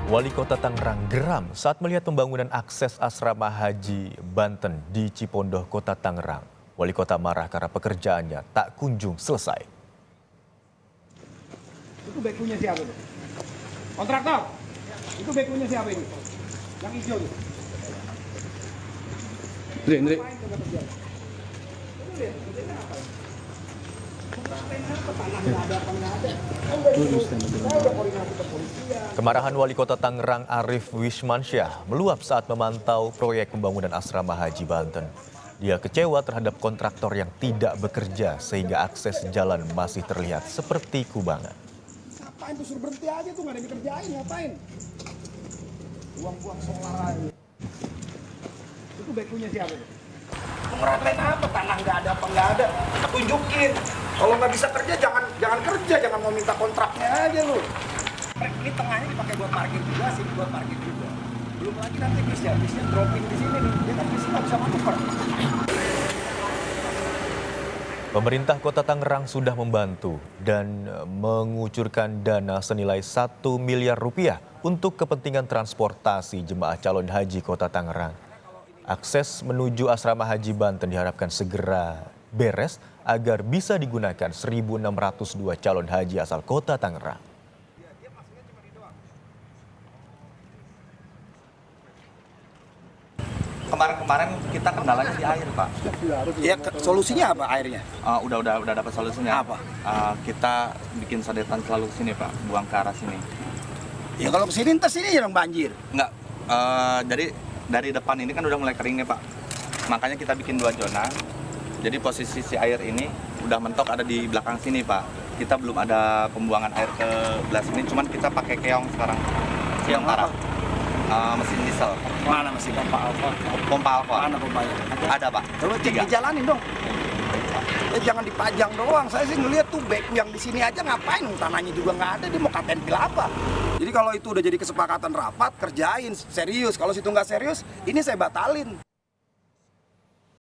Wali Kota Tangerang geram saat melihat pembangunan akses asrama haji Banten di Cipondoh, Kota Tangerang. Wali Kota marah karena pekerjaannya tak kunjung selesai. Itu bekunya siapa itu? Kontraktor? Itu bekunya siapa ini? Yang hijau itu? Indri. Kemarahan Wali Kota Tangerang Arif Wismansyah meluap saat memantau proyek pembangunan asrama haji Banten. Dia kecewa terhadap kontraktor yang tidak bekerja sehingga akses jalan masih terlihat seperti kubangan. Ngapain tuh suruh berhenti aja tuh, nggak ada yang dikerjain, ngapain? Buang-buang solar aja. Itu bekunya siapa itu? Ngeratain apa? Tanah nggak ada apa nggak ada? Kita tunjukin. Kalau nggak bisa kerja jangan kerja, jangan mau minta kontraknya aja lu. Ini tengahnya dipakai buat parkir juga, sini buat parkir juga. Belum lagi nanti bisnya dropping di sini nih. Dia kan bisnya nggak bisa manuver. Pemerintah Kota Tangerang sudah membantu dan mengucurkan dana senilai 1 miliar rupiah untuk kepentingan transportasi jemaah calon haji Kota Tangerang. Akses menuju asrama haji Banten diharapkan segera beres agar bisa digunakan 1.602 calon haji asal Kota Tangerang. Kemarin kita kendalanya di air, Pak. Ya, solusinya apa airnya? Udah dapat solusinya. Apa? Kita bikin sodetan selalu sini, Pak, buang ke arah sini. Ya kalau kesini entar sini yang banjir. Enggak, dari depan ini kan udah mulai kering nih, Pak. Makanya kita bikin 2 zona. Jadi posisi si air ini udah mentok ada di belakang sini, Pak. Kita belum ada pembuangan air ke belah sini, cuman kita pakai keong sekarang. Keong apa? Mesin diesel. Mana masih pompa alfa? Pompa alfa. Mana pompanya? Ada, Pak. Coba dijalanin dong. Jangan dipajang doang. Saya sih ngeliat tuh beku yang di sini aja ngapain? Tanahnya juga nggak ada. Dia mau katenpil apa? Jadi kalau itu udah jadi kesepakatan rapat, kerjain serius. Kalau situ nggak serius, ini saya batalin.